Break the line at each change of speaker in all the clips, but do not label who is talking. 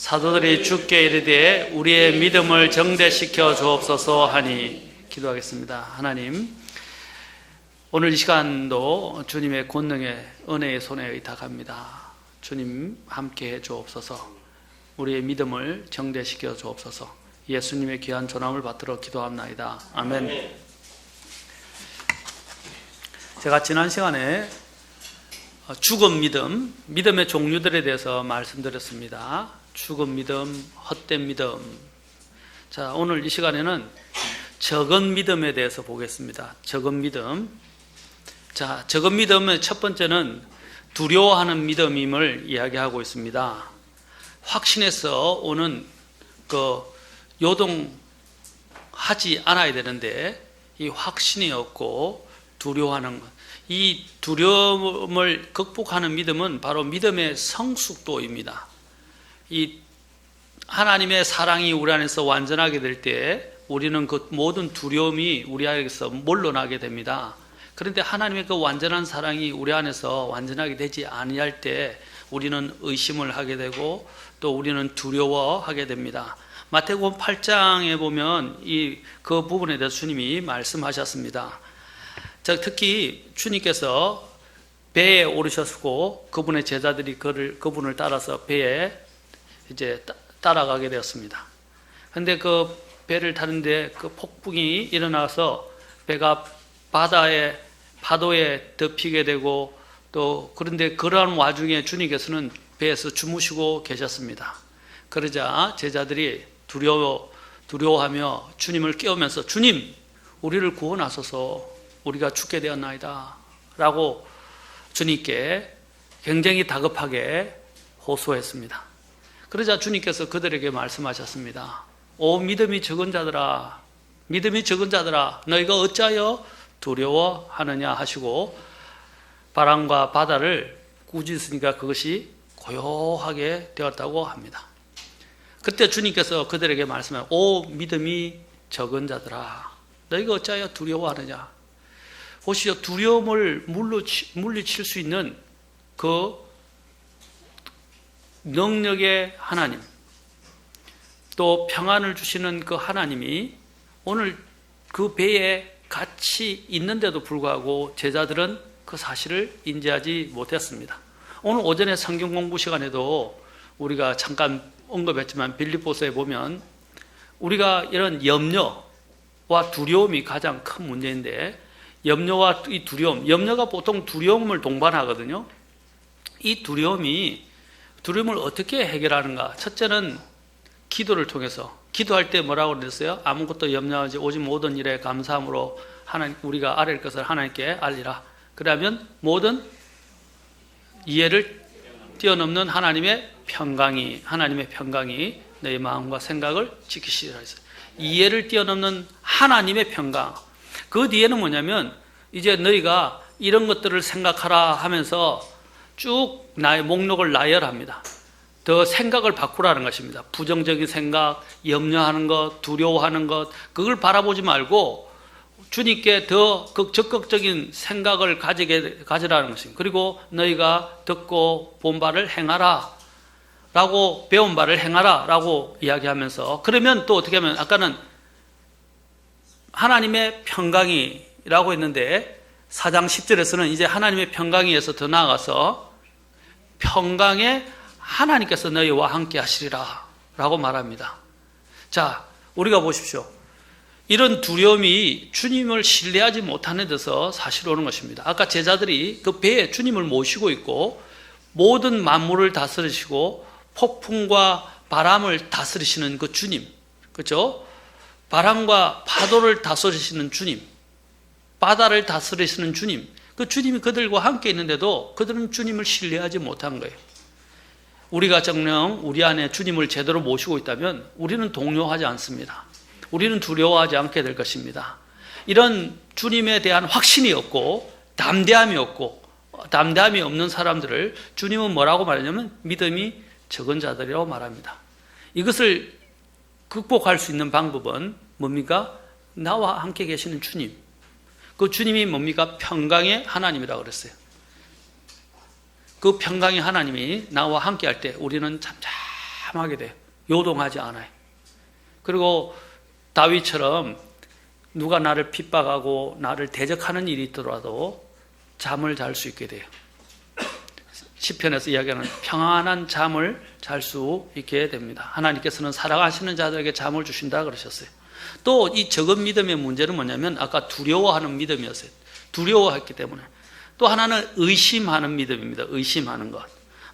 사도들이 주께 이르되 우리의 믿음을 정대시켜 주옵소서 하니 기도하겠습니다. 하나님, 오늘 이 시간도 주님의 권능의 은혜의 손에 의탁합니다. 주님 함께 해 주옵소서. 우리의 믿음을 정대시켜 주옵소서. 예수님의 귀한 전함을 받들어 기도합나이다. 아멘. 제가 지난 시간에 죽은 믿음, 믿음의 종류들에 대해서 말씀드렸습니다. 죽은 믿음, 헛된 믿음. 자, 오늘 이 시간에는 적은 믿음에 대해서 보겠습니다. 적은 믿음. 자, 적은 믿음의 첫 번째는 두려워하는 믿음임을 이야기하고 있습니다. 확신에서 오는 요동하지 않아야 되는데 이 확신이 없고 두려워하는 것. 이 두려움을 극복하는 믿음은 바로 믿음의 성숙도입니다. 이 하나님의 사랑이 우리 안에서 완전하게 될 때 우리는 그 모든 두려움이 우리 안에서 물러나게 됩니다. 그런데 하나님의 그 완전한 사랑이 우리 안에서 완전하게 되지 아니할 때 우리는 의심을 하게 되고 또 우리는 두려워하게 됩니다. 마태복음 8장에 보면 그 부분에 대해서 주님이 말씀하셨습니다. 특히 주님께서 배에 오르셨고 그분의 제자들이 그분을 따라서 배에 이제 따라가게 되었습니다. 그런데 그 배를 타는데 그 폭풍이 일어나서 배가 파도에 덮이게 되고 또 그런데 그러한 와중에 주님께서는 배에서 주무시고 계셨습니다. 그러자 제자들이 두려워하며 주님을 깨우면서 주님, 우리를 구원하소서, 우리가 죽게 되었나이다 라고 주님께 굉장히 다급하게 호소했습니다. 그러자 주님께서 그들에게 말씀하셨습니다. 오 믿음이 적은 자들아, 믿음이 적은 자들아, 너희가 어찌하여 두려워하느냐 하시고 바람과 바다를 꾸짖으니까 그것이 고요하게 되었다고 합니다. 그때 주님께서 그들에게 말씀하셨습니다. 오 믿음이 적은 자들아, 너희가 어찌하여 두려워하느냐. 보시오, 두려움을 물리칠 수 있는 그 능력의 하나님, 또 평안을 주시는 그 하나님이 오늘 그 배에 같이 있는데도 불구하고 제자들은 그 사실을 인지하지 못했습니다. 오늘 오전에 성경 공부 시간에도 우리가 잠깐 언급했지만 빌립보서에 보면 우리가 이런 염려와 두려움이 가장 큰 문제인데 염려와 이 두려움, 염려가 보통 두려움을 동반하거든요. 이 두려움을 어떻게 해결하는가? 첫째는 기도를 통해서. 기도할 때 뭐라고 그랬어요? 아무것도 염려하지 오직 모든 일에 감사함으로 우리가 알릴 것을 하나님께 알리라. 그러면 모든 이해를 뛰어넘는 하나님의 평강이 너희 마음과 생각을 지키시리라 했어요. 이해를 뛰어넘는 하나님의 평강. 그 뒤에는 뭐냐면 이제 너희가 이런 것들을 생각하라 하면서 쭉 나의 목록을 나열합니다. 더 생각을 바꾸라는 것입니다. 부정적인 생각, 염려하는 것, 두려워하는 것, 그걸 바라보지 말고 주님께 더 적극적인 생각을 가지라는 것입니다. 그리고 너희가 듣고 본 바를 행하라 라고, 배운 바를 행하라 라고 이야기하면서, 그러면 또 어떻게 하면, 아까는 하나님의 평강이라고 했는데 4장 10절에서는 이제 하나님의 평강이에서 더 나아가서 평강에 하나님께서 너희와 함께 하시리라 라고 말합니다. 자, 우리가 보십시오. 이런 두려움이 주님을 신뢰하지 못하는 데서 사실 오는 것입니다. 아까 제자들이 그 배에 주님을 모시고 있고 모든 만물을 다스리시고 폭풍과 바람을 다스리시는 그 주님, 그렇죠? 바람과 파도를 다스리시는 주님, 바다를 다스리시는 주님, 그 주님이 그들과 함께 있는데도 그들은 주님을 신뢰하지 못한 거예요. 우리가 정녕 우리 안에 주님을 제대로 모시고 있다면 우리는 동요하지 않습니다. 우리는 두려워하지 않게 될 것입니다. 이런 주님에 대한 확신이 없고 담대함이 없는 사람들을 주님은 뭐라고 말하냐면 믿음이 적은 자들이라고 말합니다. 이것을 극복할 수 있는 방법은 뭡니까? 나와 함께 계시는 주님. 그 주님이 뭡니까? 평강의 하나님이라고 그랬어요. 그 평강의 하나님이 나와 함께 할 때 우리는 참하게 돼요. 요동하지 않아요. 그리고 다윗처럼 누가 나를 핍박하고 나를 대적하는 일이 있더라도 잠을 잘 수 있게 돼요. 시편에서 이야기하는 평안한 잠을 잘 수 있게 됩니다. 하나님께서는 사랑하시는 자들에게 잠을 주신다 그러셨어요. 또 이 적은 믿음의 문제는 뭐냐면 아까 두려워하는 믿음이었어요. 두려워했기 때문에. 또 하나는 의심하는 믿음입니다. 의심하는 것.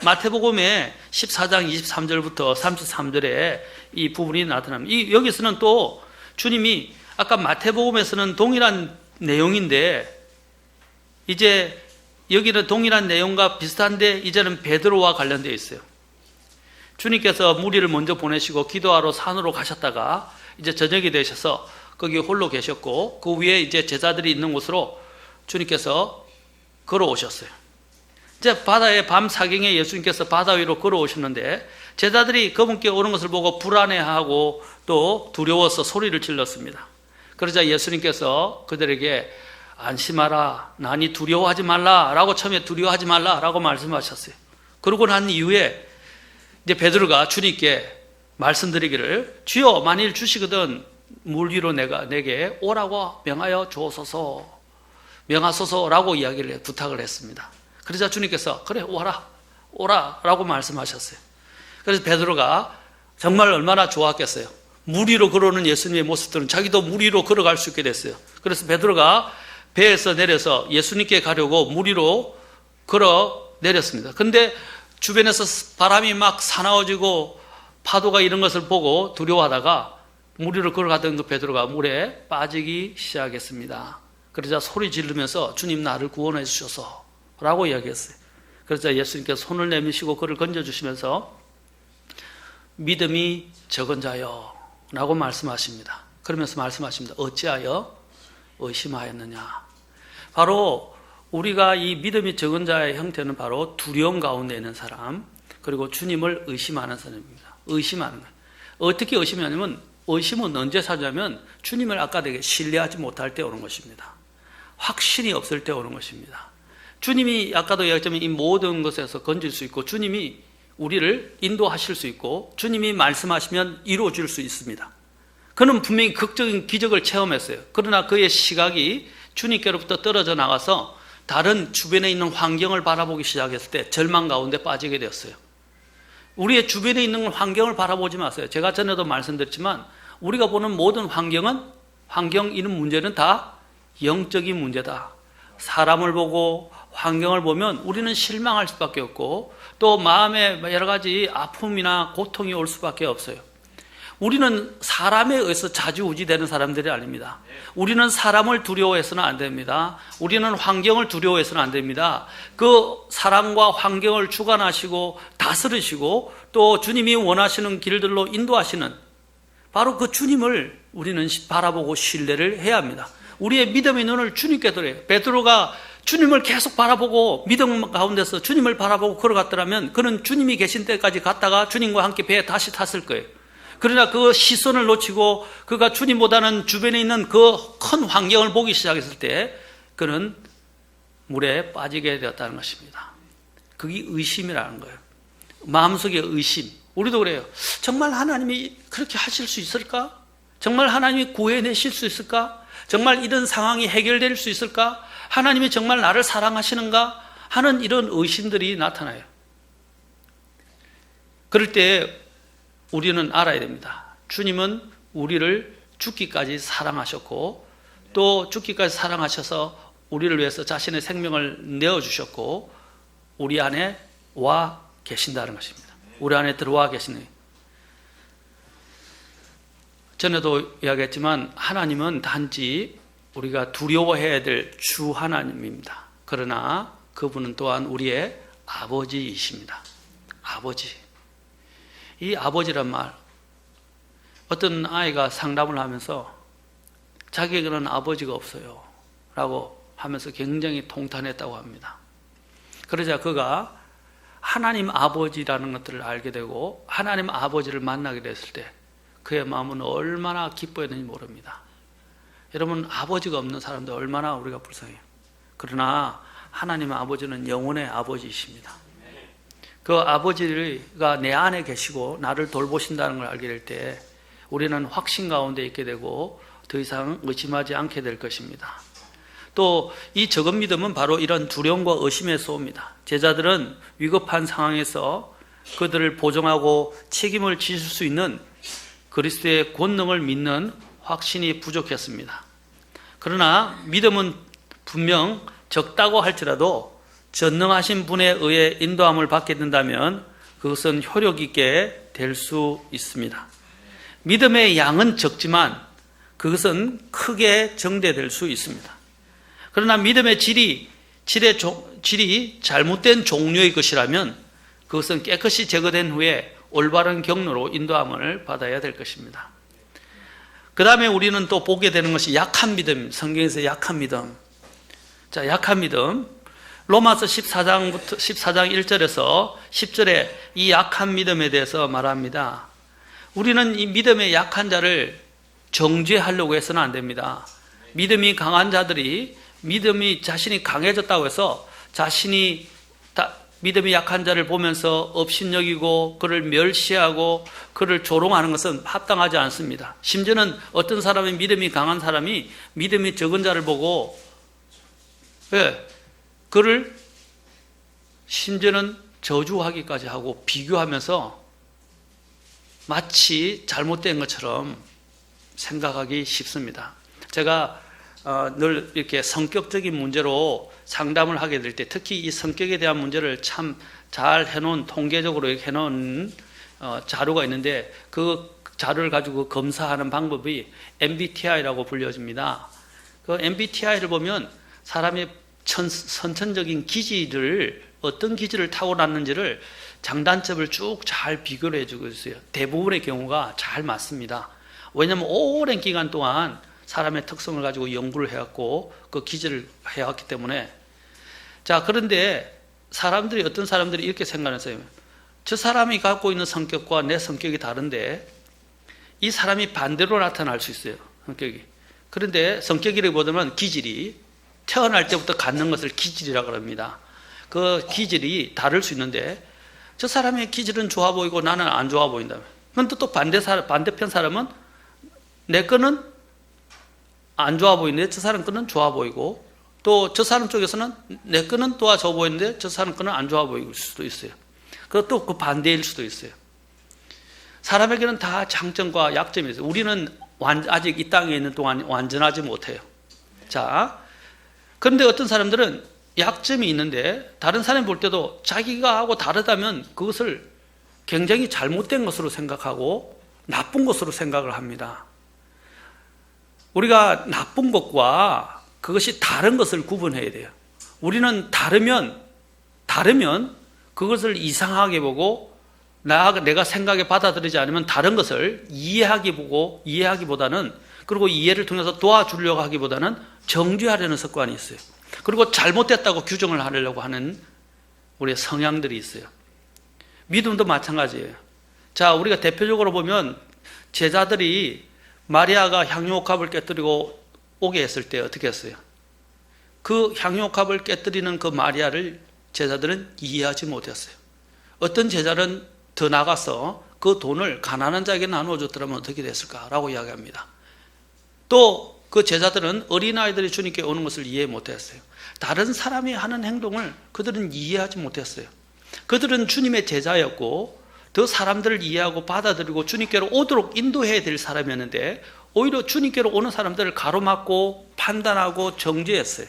마태복음의 14장 23절부터 33절에 이 부분이 나타납니다. 여기서는 또 주님이 아까 마태복음에서는 동일한 내용인데 이제 여기는 동일한 내용과 비슷한데 이제는 베드로와 관련되어 있어요. 주님께서 무리를 먼저 보내시고 기도하러 산으로 가셨다가 이제 저녁이 되셔서 거기 홀로 계셨고 그 위에 이제 제자들이 있는 곳으로 주님께서 걸어오셨어요. 이제 바다에 밤 사경에 예수님께서 바다 위로 걸어오셨는데 제자들이 그분께 오는 것을 보고 불안해하고 또 두려워서 소리를 질렀습니다. 그러자 예수님께서 그들에게 안심하라, 나니 두려워하지 말라 라고 처음에 두려워하지 말라 라고 말씀하셨어요. 그러고 난 이후에 이제 베드로가 주님께 말씀드리기를 주여 만일 주시거든 물 위로 내게 오라고 명하여 주옵소서 명하소서라고 이야기를 부탁을 했습니다. 그러자 주님께서 그래 오라 라고 말씀하셨어요. 그래서 베드로가 정말 얼마나 좋았겠어요. 물 위로 걸어오는 예수님의 모습들은 자기도 물 위로 걸어갈 수 있게 됐어요. 그래서 베드로가 배에서 내려서 예수님께 가려고 물 위로 걸어 내렸습니다. 근데 주변에서 바람이 막 사나워지고 파도가 이런 것을 보고 두려워하다가 물 위로 걸어가던 그 베드로가 물에 빠지기 시작했습니다. 그러자 소리 지르면서 주님 나를 구원해 주셔서 라고 이야기했어요. 그러자 예수님께서 손을 내미시고 그를 건져주시면서 믿음이 적은 자여 라고 말씀하십니다. 그러면서 말씀하십니다. 어찌하여 의심하였느냐. 바로 우리가 이 믿음이 적은 자의 형태는 바로 두려움 가운데 있는 사람 그리고 주님을 의심하는 사람입니다. 의심하는 거예요. 어떻게 의심하냐면 의심은 언제 사냐면 주님을 아까 되게 신뢰하지 못할 때 오는 것입니다. 확신이 없을 때 오는 것입니다. 주님이 아까도 이야기했지만 이 모든 것에서 건질 수 있고 주님이 우리를 인도하실 수 있고 주님이 말씀하시면 이루어질 수 있습니다. 그는 분명히 극적인 기적을 체험했어요. 그러나 그의 시각이 주님께로부터 떨어져 나가서 다른 주변에 있는 환경을 바라보기 시작했을 때 절망 가운데 빠지게 되었어요. 우리의 주변에 있는 환경을 바라보지 마세요. 제가 전에도 말씀드렸지만 우리가 보는 모든 환경 이런 문제는 다 영적인 문제다. 사람을 보고 환경을 보면 우리는 실망할 수밖에 없고 또 마음에 여러 가지 아픔이나 고통이 올 수밖에 없어요. 우리는 사람에 의해서 좌지우지되는 사람들이 아닙니다. 우리는 사람을 두려워해서는 안 됩니다. 우리는 환경을 두려워해서는 안 됩니다. 그 사람과 환경을 주관하시고 다스리시고 또 주님이 원하시는 길들로 인도하시는 바로 그 주님을 우리는 바라보고 신뢰를 해야 합니다. 우리의 믿음의 눈을 주님께 들어요. 베드로가 주님을 계속 바라보고 믿음 가운데서 주님을 바라보고 걸어갔더라면 그는 주님이 계신 때까지 갔다가 주님과 함께 배에 다시 탔을 거예요. 그러나 그 시선을 놓치고 그가 주님보다는 주변에 있는 그 큰 환경을 보기 시작했을 때 그는 물에 빠지게 되었다는 것입니다. 그게 의심이라는 거예요. 마음속의 의심. 우리도 그래요. 정말 하나님이 그렇게 하실 수 있을까? 정말 하나님이 구해내실 수 있을까? 정말 이런 상황이 해결될 수 있을까? 하나님이 정말 나를 사랑하시는가? 하는 이런 의심들이 나타나요. 그럴 때 우리는 알아야 됩니다. 주님은 우리를 죽기까지 사랑하셨고 또 죽기까지 사랑하셔서 우리를 위해서 자신의 생명을 내어주셨고 우리 안에 와 계신다는 것입니다. 우리 안에 들어와 계시네. 전에도 이야기했지만 하나님은 단지 우리가 두려워해야 될 주 하나님입니다. 그러나 그분은 또한 우리의 아버지이십니다. 아버지. 이 아버지란 말, 어떤 아이가 상담을 하면서 자기에게는 아버지가 없어요 라고 하면서 굉장히 통탄했다고 합니다. 그러자 그가 하나님 아버지라는 것들을 알게 되고 하나님 아버지를 만나게 됐을 때 그의 마음은 얼마나 기뻐했는지 모릅니다. 여러분, 아버지가 없는 사람들 얼마나 우리가 불쌍해요. 그러나 하나님 아버지는 영혼의 아버지이십니다. 그 아버지가 내 안에 계시고 나를 돌보신다는 걸 알게 될 때 우리는 확신 가운데 있게 되고 더 이상 의심하지 않게 될 것입니다. 또 이 적은 믿음은 바로 이런 두려움과 의심에서 옵니다. 제자들은 위급한 상황에서 그들을 보정하고 책임을 지실 수 있는 그리스도의 권능을 믿는 확신이 부족했습니다. 그러나 믿음은 분명 적다고 할지라도 전능하신 분에 의해 인도함을 받게 된다면 그것은 효력 있게 될 수 있습니다. 믿음의 양은 적지만 그것은 크게 정대될 수 있습니다. 그러나 믿음의 질이 잘못된 종류의 것이라면 그것은 깨끗이 제거된 후에 올바른 경로로 인도함을 받아야 될 것입니다. 그 다음에 우리는 또 보게 되는 것이 약한 믿음, 성경에서 약한 믿음. 자, 약한 믿음. 로마서 14장 1절에서 10절에 이 약한 믿음에 대해서 말합니다. 우리는 이 믿음의 약한 자를 정죄하려고 해서는 안 됩니다. 믿음이 강한 자들이 믿음이 자신이 강해졌다고 해서 자신이 믿음이 약한 자를 보면서 업신여기고 그를 멸시하고 그를 조롱하는 것은 합당하지 않습니다. 심지어는 어떤 사람이 믿음이 강한 사람이 믿음이 적은 자를 보고 그를 심지어는 저주하기까지 하고 비교하면서 마치 잘못된 것처럼 생각하기 쉽습니다. 제가 늘 이렇게 성격적인 문제로 상담을 하게 될 때 특히 이 성격에 대한 문제를 참 잘 해놓은 통계적으로 해놓은 자료가 있는데 그 자료를 가지고 검사하는 방법이 MBTI라고 불려집니다. 그 MBTI를 보면 사람의 선천적인 기질을 어떤 기질을 타고났는지를 장단점을 쭉 잘 비교를 해주고 있어요. 대부분의 경우가 잘 맞습니다. 왜냐하면 오랜 기간 동안 사람의 특성을 가지고 연구를 해왔고 그 기질을 해왔기 때문에. 자, 그런데 어떤 사람들이 이렇게 생각했어요. 저 사람이 갖고 있는 성격과 내 성격이 다른데 이 사람이 반대로 나타날 수 있어요. 성격이. 그런데 성격이라기보다는 기질이 태어날 때부터 갖는 것을 기질이라고 합니다. 그 기질이 다를 수 있는데 저 사람의 기질은 좋아 보이고 나는 안 좋아 보인다. 그런데 또 반대편 사람은 내 거는 안 좋아 보이는데 저 사람 거는 좋아 보이고 또 저 사람 쪽에서는 내 거는 또 좋아 보이는데 저 사람 거는 안 좋아 보일 수도 있어요. 그것도 그 반대일 수도 있어요. 사람에게는 다 장점과 약점이 있어요. 우리는 아직 이 땅에 있는 동안 완전하지 못해요. 자, 그런데 어떤 사람들은 약점이 있는데 다른 사람이 볼 때도 자기가 하고 다르다면 그것을 굉장히 잘못된 것으로 생각하고 나쁜 것으로 생각을 합니다. 우리가 나쁜 것과 그것이 다른 것을 구분해야 돼요. 우리는 다르면 그것을 이상하게 보고 내가 생각에 받아들이지 않으면 다른 것을 이해하기보다는 그리고 이해를 통해서 도와주려고 하기보다는 정죄하려는 습관이 있어요. 그리고 잘못됐다고 규정을 하려고 하는 우리의 성향들이 있어요. 믿음도 마찬가지예요. 자, 우리가 대표적으로 보면 제자들이 마리아가 향유옥합을 깨뜨리고 오게 했을 때 어떻게 했어요? 그 향유옥합을 깨뜨리는 그 마리아를 제자들은 이해하지 못했어요. 어떤 제자는 더 나가서 그 돈을 가난한 자에게 나누어줬더라면 어떻게 됐을까라고 이야기합니다. 또 그 제자들은 어린아이들이 주님께 오는 것을 이해 못했어요. 다른 사람이 하는 행동을 그들은 이해하지 못했어요. 그들은 주님의 제자였고 더 사람들을 이해하고 받아들이고 주님께로 오도록 인도해야 될 사람이었는데 오히려 주님께로 오는 사람들을 가로막고 판단하고 정죄했어요.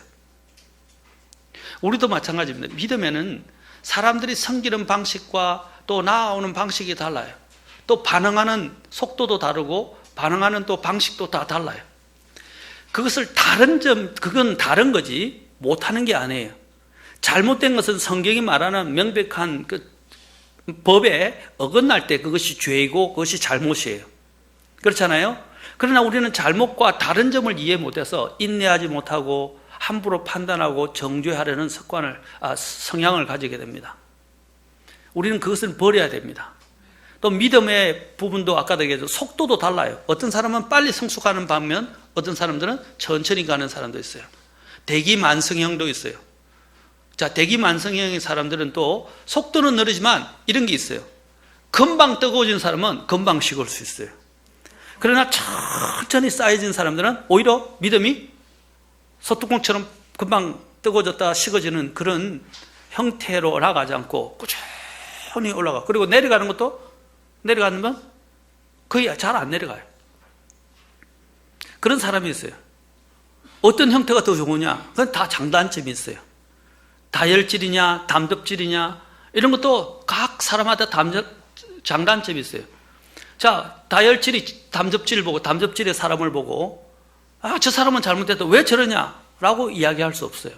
우리도 마찬가지입니다. 믿음에는 사람들이 섬기는 방식과 또 나아오는 방식이 달라요. 또 반응하는 속도도 다르고 반응하는 또 방식도 다 달라요. 그건 다른 거지 못하는 게 아니에요. 잘못된 것은 성경이 말하는 명백한 그 법에 어긋날 때 그것이 죄이고 그것이 잘못이에요. 그렇잖아요? 그러나 우리는 잘못과 다른 점을 이해 못해서 인내하지 못하고 함부로 판단하고 정죄하려는 성향을 가지게 됩니다. 우리는 그것을 버려야 됩니다. 또 믿음의 부분도 아까도 얘기했죠. 속도도 달라요. 어떤 사람은 빨리 성숙하는 반면 어떤 사람들은 천천히 가는 사람도 있어요. 대기만성형도 있어요. 자, 대기만성형의 사람들은 또 속도는 느리지만 이런 게 있어요. 금방 뜨거워진 사람은 금방 식을 수 있어요. 그러나 천천히 쌓여진 사람들은 오히려 믿음이 소뚜껑처럼 금방 뜨거워졌다 식어지는 그런 형태로 나가지 않고 꾸준히 올라가. 그리고 내려가는 것도 내려가는 건 거의 잘 안 내려가요. 그런 사람이 있어요. 어떤 형태가 더 좋으냐? 그건 다 장단점이 있어요. 다혈질이냐, 담즙질이냐, 이런 것도 각 사람마다 장단점이 있어요. 자, 다혈질이 담즙질을 보고, 담즙질의 사람을 보고, 저 사람은 잘못했다. 왜 저러냐? 라고 이야기할 수 없어요.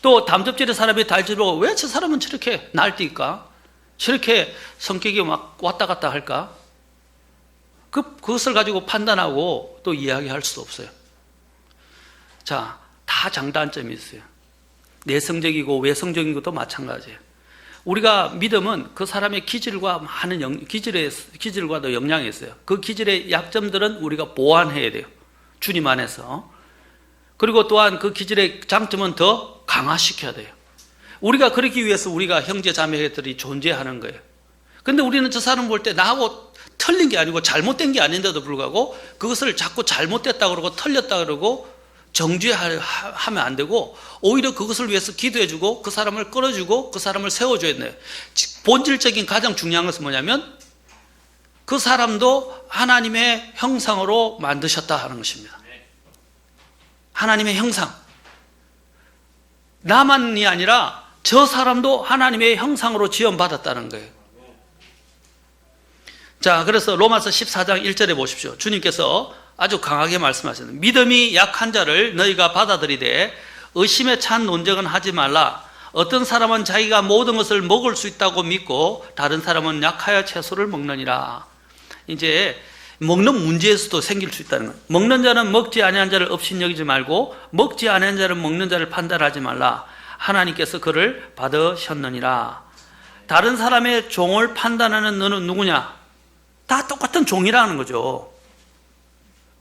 또 담즙질의 사람이 다혈질을 보고, 왜 저 사람은 저렇게 날뛸까? 저렇게 성격이 막 왔다 갔다 할까? 그것을 가지고 판단하고 또 이야기할 수 없어요. 자, 다 장단점이 있어요. 내성적이고 외성적인 것도 마찬가지예요. 우리가 믿음은 그 사람의 기질과 많은 기질과도 영향이 있어요. 그 기질의 약점들은 우리가 보완해야 돼요. 주님 안에서. 그리고 또한 그 기질의 장점은 더 강화시켜야 돼요. 우리가 그러기 위해서 우리가 형제 자매들이 존재하는 거예요. 근데 우리는 저 사람 볼 때 나하고 틀린 게 아니고 잘못된 게 아닌데도 불구하고 그것을 자꾸 잘못됐다 그러고 틀렸다 그러고 정죄하면 안 되고 오히려 그것을 위해서 기도해주고 그 사람을 끌어주고 그 사람을 세워줘야 돼요. 본질적인 가장 중요한 것은 뭐냐면 그 사람도 하나님의 형상으로 만드셨다 하는 것입니다. 하나님의 형상. 나만이 아니라 저 사람도 하나님의 형상으로 지원받았다는 거예요. 자, 그래서 로마서 14장 1절에 보십시오. 주님께서 아주 강하게 말씀하셨습니다. 믿음이 약한 자를 너희가 받아들이되 의심에 찬 논쟁은 하지 말라. 어떤 사람은 자기가 모든 것을 먹을 수 있다고 믿고 다른 사람은 약하여 채소를 먹느니라. 이제 먹는 문제에서도 생길 수 있다는 거예요. 먹는 자는 먹지 아니한 자를 업신여기지 말고 먹지 아니한 자는 먹는 자를 판단하지 말라. 하나님께서 그를 받으셨느니라. 다른 사람의 종을 판단하는 너는 누구냐? 다 똑같은 종이라는 거죠.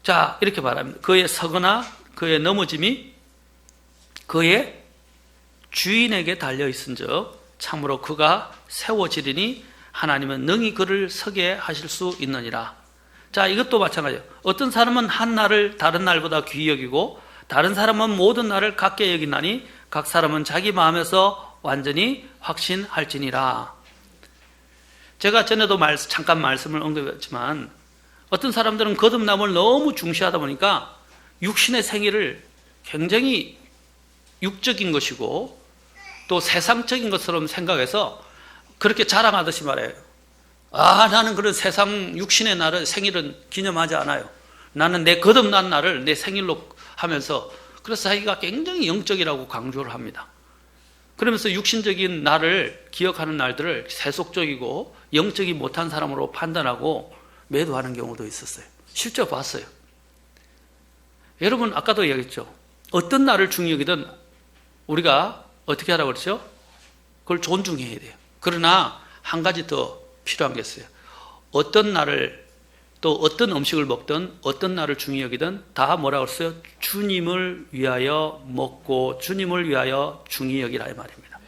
자, 이렇게 말합니다. 그의 서거나 그의 넘어짐이 그의 주인에게 달려있은즉 참으로 그가 세워지리니 하나님은 능히 그를 서게 하실 수 있느니라. 자, 이것도 마찬가지예요. 어떤 사람은 한 날을 다른 날보다 귀히 여기고 다른 사람은 모든 날을 같게 여기나니 각 사람은 자기 마음에서 완전히 확신할지니라. 제가 전에도 잠깐 말씀을 언급했지만 어떤 사람들은 거듭남을 너무 중시하다 보니까 육신의 생애를 굉장히 육적인 것이고 또 세상적인 것처럼 생각해서 그렇게 자랑하듯이 말해요. 나는 그런 세상 육신의 날을 생일은 기념하지 않아요. 나는 내 거듭난 날을 내 생일로 하면서 그래서 자기가 굉장히 영적이라고 강조를 합니다. 그러면서 육신적인 날을 기억하는 날들을 세속적이고 영적이 못한 사람으로 판단하고 매도하는 경우도 있었어요. 실제 봤어요. 여러분 아까도 얘기했죠. 어떤 날을 중요히 여기든 우리가 어떻게 하라고 그랬죠? 그걸 존중해야 돼요. 그러나 한 가지 더 필요한 게 있어요. 어떤 날을 또 어떤 음식을 먹든 어떤 날을 중요히 여기든 다 뭐라고 했어요? 주님을 위하여 먹고 주님을 위하여 중요히 여기라 이 말입니다.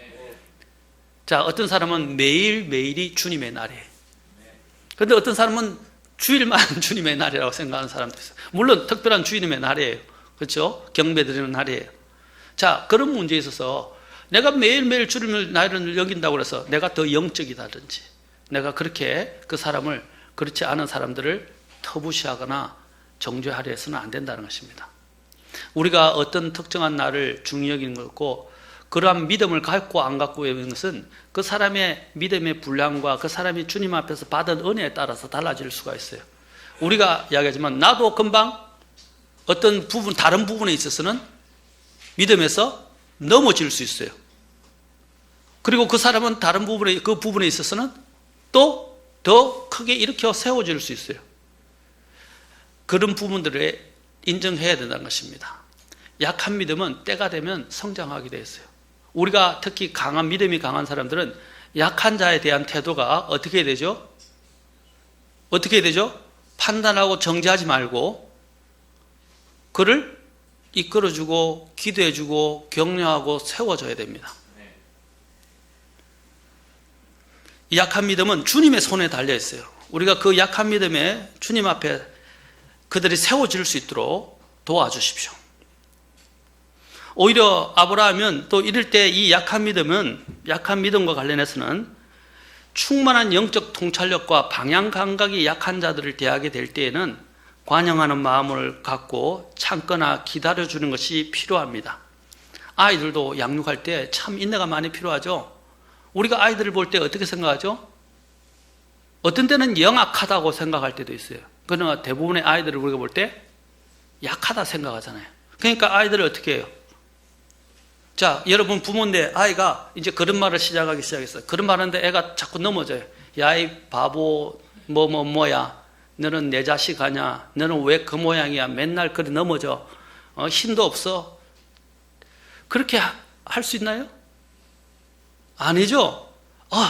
자, 어떤 사람은 매일매일이 주님의 날이에요. 그런데 어떤 사람은 주일만 주님의 날이라고 생각하는 사람도 있어요. 물론 특별한 주님의 날이에요. 그렇죠? 경배드리는 날이에요. 자, 그런 문제에 있어서 내가 매일매일 주님의 날을 여긴다고 해서 내가 더 영적이다든지 내가 그렇게 그 사람을 그렇지 않은 사람들을 터부시하거나 정죄하려 해서는 안 된다는 것입니다. 우리가 어떤 특정한 날을 중요히 여기는 것고 그러한 믿음을 갖고 안 갖고 있는 것은 그 사람의 믿음의 분량과 그 사람이 주님 앞에서 받은 은혜에 따라서 달라질 수가 있어요. 우리가 이야기하지만 나도 금방 어떤 부분, 다른 부분에 있어서는 믿음에서 넘어질 수 있어요. 그리고 그 사람은 다른 부분에, 그 부분에 있어서는 또 더 크게 일으켜 세워질 수 있어요. 그런 부분들을 인정해야 된다는 것입니다. 약한 믿음은 때가 되면 성장하게 되어 있어요. 우리가 특히 강한 믿음이 강한 사람들은 약한 자에 대한 태도가 어떻게 되죠? 어떻게 되죠? 판단하고 정죄하지 말고 그를 이끌어주고 기도해주고 격려하고 세워줘야 됩니다. 이 약한 믿음은 주님의 손에 달려있어요. 우리가 그 약한 믿음에 주님 앞에 그들이 세워질 수 있도록 도와주십시오. 오히려 아브라함은 또 이럴 때 이 약한 믿음과 관련해서는 충만한 영적 통찰력과 방향 감각이 약한 자들을 대하게 될 때에는 관용하는 마음을 갖고 참거나 기다려주는 것이 필요합니다. 아이들도 양육할 때 참 인내가 많이 필요하죠. 우리가 아이들을 볼 때 어떻게 생각하죠? 어떤 때는 영악하다고 생각할 때도 있어요. 그러나 대부분의 아이들을 우리가 볼 때 약하다 생각하잖아요. 그러니까 아이들을 어떻게 해요? 자, 여러분 부모인데 아이가 이제 그런 말을 시작하기 시작했어요. 그런 말 하는데 애가 자꾸 넘어져요. 야, 이 바보, 뭐야. 너는 내 자식 아냐? 너는 왜 그 모양이야? 맨날 그래 넘어져. 힘도 없어. 그렇게 할 수 있나요? 아니죠.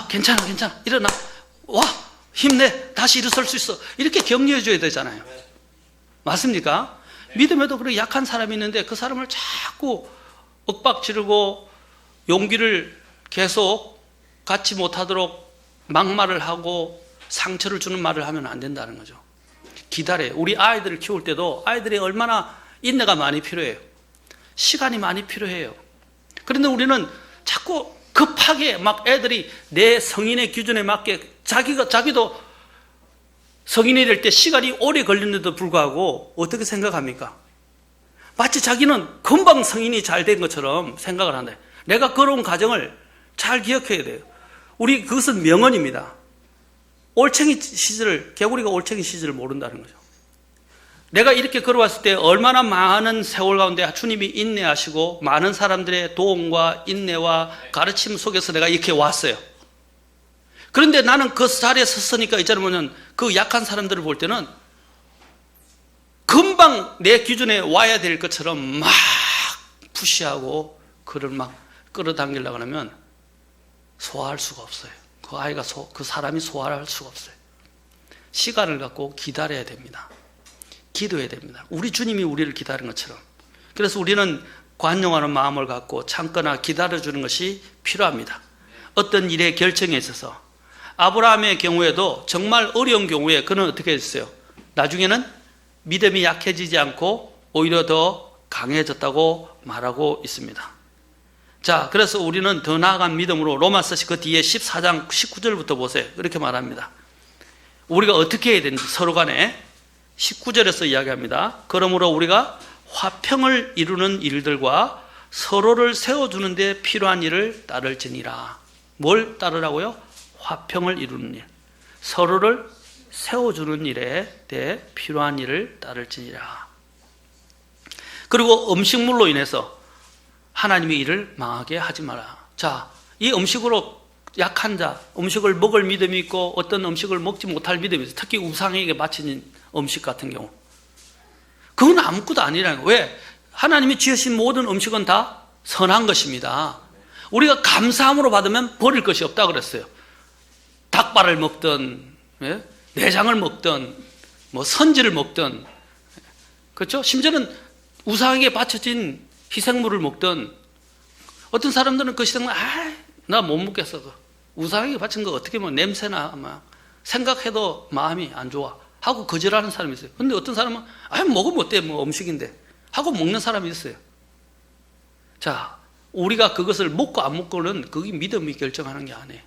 괜찮아. 일어나. 와, 힘내. 다시 일어설 수 있어. 이렇게 격려해 줘야 되잖아요. 맞습니까? 믿음에도 그렇게 약한 사람이 있는데 그 사람을 자꾸 윽박 지르고 용기를 계속 갖지 못하도록 막말을 하고 상처를 주는 말을 하면 안 된다는 거죠. 기다려요. 우리 아이들을 키울 때도 아이들이 얼마나 인내가 많이 필요해요. 시간이 많이 필요해요. 그런데 우리는 자꾸 급하게 막 애들이 내 성인의 기준에 맞게 자기도 성인이 될 때 시간이 오래 걸리는데도 불구하고 어떻게 생각합니까? 마치 자기는 금방 성인이 잘 된 것처럼 생각을 한다. 내가 걸어온 과정을 잘 기억해야 돼요. 우리 그것은 명언입니다. 개구리가 올챙이 시절을 모른다는 거죠. 내가 이렇게 걸어왔을 때 얼마나 많은 세월 가운데 주님이 인내하시고 많은 사람들의 도움과 인내와 가르침 속에서 내가 이렇게 왔어요. 그런데 나는 그 자리에 섰으니까 이제는 뭐냐면 그 약한 사람들을 볼 때는 금방 내 기준에 와야 될 것처럼 막 푸시하고 그를 막 끌어당기려고 하면 소화할 수가 없어요. 그 사람이 소화할 수가 없어요. 시간을 갖고 기다려야 됩니다. 기도해야 됩니다. 우리 주님이 우리를 기다리는 것처럼. 그래서 우리는 관용하는 마음을 갖고 참거나 기다려주는 것이 필요합니다. 어떤 일의 결정에 있어서 아브라함의 경우에도 정말 어려운 경우에 그는 어떻게 했어요? 나중에는 믿음이 약해지지 않고 오히려 더 강해졌다고 말하고 있습니다. 자, 그래서 우리는 더 나아간 믿음으로 로마서 그 뒤에 14장 19절부터 보세요. 그렇게 말합니다. 우리가 어떻게 해야 되는지 서로 간에 19절에서 이야기합니다. 그러므로 우리가 화평을 이루는 일들과 서로를 세워주는 데 필요한 일을 따를지니라. 뭘 따르라고요? 화평을 이루는 일. 서로를 세워주는 일에 대해 필요한 일을 따를지니라. 그리고 음식물로 인해서 하나님의 일을 망하게 하지 마라. 자, 이 음식으로 약한 자, 음식을 먹을 믿음이 있고 어떤 음식을 먹지 못할 믿음이 있어요. 특히 우상에게 바친 음식 같은 경우. 그건 아무것도 아니라는 거예요. 왜? 하나님이 지으신 모든 음식은 다 선한 것입니다. 우리가 감사함으로 받으면 버릴 것이 없다고 그랬어요. 닭발을 먹든, 내장을 먹든, 선지를 먹든, 그렇죠? 심지어는 우상에게 바쳐진 희생물을 먹든, 어떤 사람들은 그 희생물, 나 못 먹겠어. 우상에게 바친 거 어떻게 보면 냄새나, 생각해도 마음이 안 좋아. 하고 거절하는 사람이 있어요. 근데 어떤 사람은, 먹으면 어때? 음식인데. 하고 먹는 사람이 있어요. 자, 우리가 그것을 먹고 안 먹고는 그게 믿음이 결정하는 게 아니에요.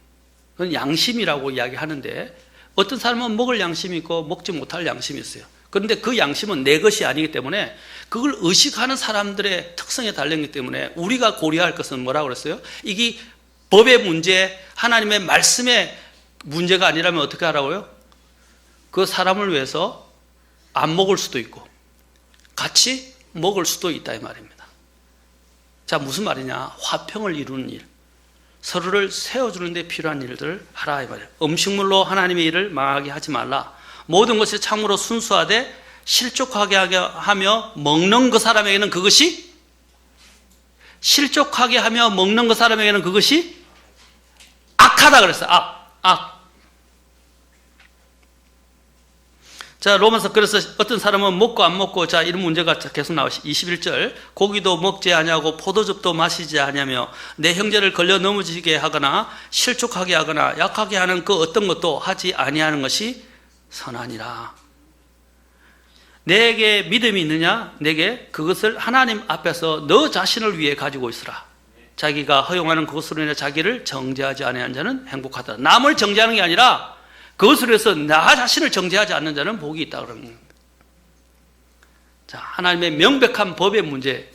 그건 양심이라고 이야기하는데, 어떤 사람은 먹을 양심이 있고 먹지 못할 양심이 있어요. 그런데 그 양심은 내 것이 아니기 때문에 그걸 의식하는 사람들의 특성에 달렸기 때문에 우리가 고려할 것은 뭐라고 그랬어요? 이게 법의 문제, 하나님의 말씀의 문제가 아니라면 어떻게 하라고요? 그 사람을 위해서 안 먹을 수도 있고 같이 먹을 수도 있다 이 말입니다. 자, 무슨 말이냐? 화평을 이루는 일, 서로를 세워주는 데 필요한 일들을 하라 이 말이에요. 음식물로 하나님의 일을 망하게 하지 말라. 모든 것이 참으로 순수하되 실족하게 하며 먹는 그 사람에게는 그것이 실족하게 하며 먹는 그 사람에게는 그것이 악하다 그랬어요. 악. 자, 로마서 그래서 어떤 사람은 먹고 안 먹고, 자, 이런 문제가 계속 나오시. 21절. 고기도 먹지 아니하고 포도즙도 마시지 아니하며 내 형제를 걸려 넘어지게 하거나 실족하게 하거나 약하게 하는 그 어떤 것도 하지 아니하는 것이 선하니라. 내게 믿음이 있느냐? 내게 그것을 하나님 앞에서 너 자신을 위해 가지고 있으라. 자기가 허용하는 그것으로 인해 자기를 정죄하지 아니하는 자는 행복하다. 남을 정죄하는 게 아니라 그것으로 해서 나 자신을 정죄하지 않는 자는 복이 있다 그러는 겁니다. 자, 하나님의 명백한 법의 문제.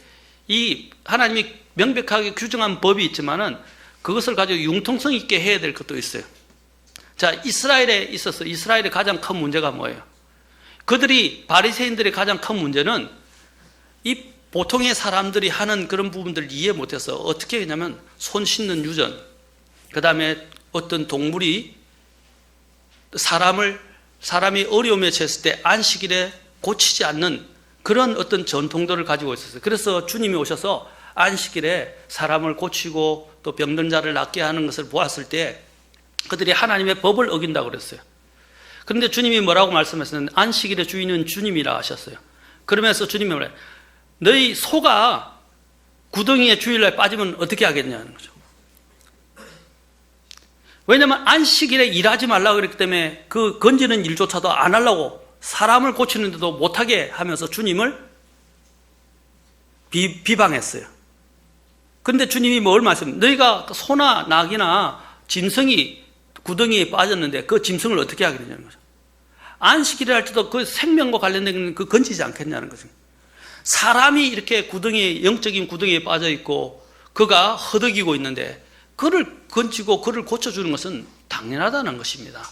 이 하나님이 명백하게 규정한 법이 있지만은 그것을 가지고 융통성 있게 해야 될 것도 있어요. 자, 이스라엘에 있어서 이스라엘의 가장 큰 문제가 뭐예요? 그들이 바리새인들의 가장 큰 문제는 이 보통의 사람들이 하는 그런 부분들을 이해 못해서 어떻게 했냐면 손 씻는 유전, 그 다음에 어떤 동물이 사람이 어려움에 처했을 때 안식일에 고치지 않는 그런 어떤 전통들을 가지고 있었어요. 그래서 주님이 오셔서 안식일에 사람을 고치고 또 병든 자를 낫게 하는 것을 보았을 때 그들이 하나님의 법을 어긴다고 그랬어요. 그런데 주님이 뭐라고 말씀하셨냐면 안식일의 주인은 주님이라 하셨어요. 그러면서 주님이 뭐래요? 너희 소가 구덩이에 주일날 빠지면 어떻게 하겠냐는 거죠. 왜냐하면 안식일에 일하지 말라고 그랬기 때문에 그 건지는 일조차도 안 하려고 사람을 고치는데도 못하게 하면서 주님을 비방했어요. 그런데 주님이 뭘 말씀? 너희가 소나 낙이나 짐승이 구덩이에 빠졌는데 그 짐승을 어떻게 하겠냐는 거죠. 안식일을 할 때도 그 생명과 관련된 그 건지지 않겠냐는 거죠. 사람이 이렇게 영적인 구덩이에 빠져 있고 그가 허덕이고 있는데 그를 건지고 그를 고쳐주는 것은 당연하다는 것입니다.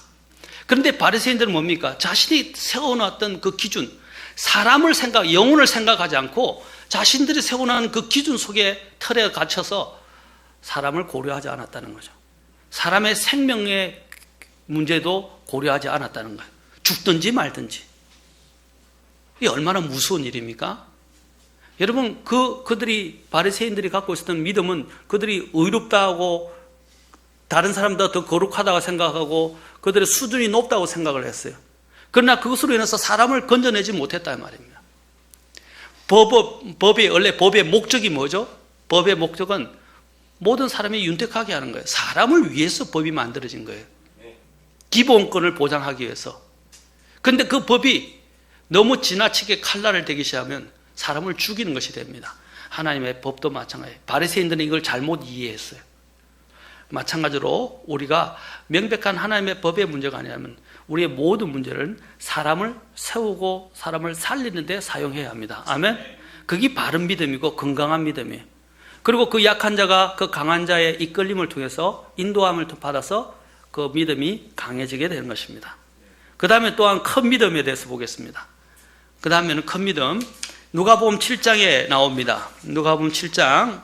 그런데 바리새인들은 뭡니까? 자신이 세워놨던 그 기준, 영혼을 생각하지 않고 자신들이 세워놓은 그 기준 속에 틀에 갇혀서 사람을 고려하지 않았다는 거죠. 사람의 생명의 문제도 고려하지 않았다는 거예요. 죽든지 말든지. 이게 얼마나 무서운 일입니까? 여러분, 그들이 바리새인들이 갖고 있었던 믿음은 그들이 의롭다고 다른 사람보다 더 거룩하다고 생각하고 그들의 수준이 높다고 생각을 했어요. 그러나 그것으로 인해서 사람을 건져내지 못했다 말입니다. 원래 법의 목적이 뭐죠? 법의 목적은 모든 사람이 윤택하게 하는 거예요. 사람을 위해서 법이 만들어진 거예요. 기본권을 보장하기 위해서. 그런데 그 법이 너무 지나치게 칼날을 대기 시작하면 사람을 죽이는 것이 됩니다. 하나님의 법도 마찬가지예요. 바리새인들은 이걸 잘못 이해했어요. 마찬가지로 우리가 명백한 하나님의 법의 문제가 아니라면 우리의 모든 문제는 사람을 세우고 사람을 살리는 데 사용해야 합니다. 아멘? 그게 바른 믿음이고 건강한 믿음이에요. 그리고 그 약한 자가 그 강한 자의 이끌림을 통해서 인도함을 받아서 그 믿음이 강해지게 되는 것입니다. 그 다음에 또한 큰 믿음에 대해서 보겠습니다. 그 다음에는 큰 믿음. 누가복음 7장에 나옵니다. 누가복음 7장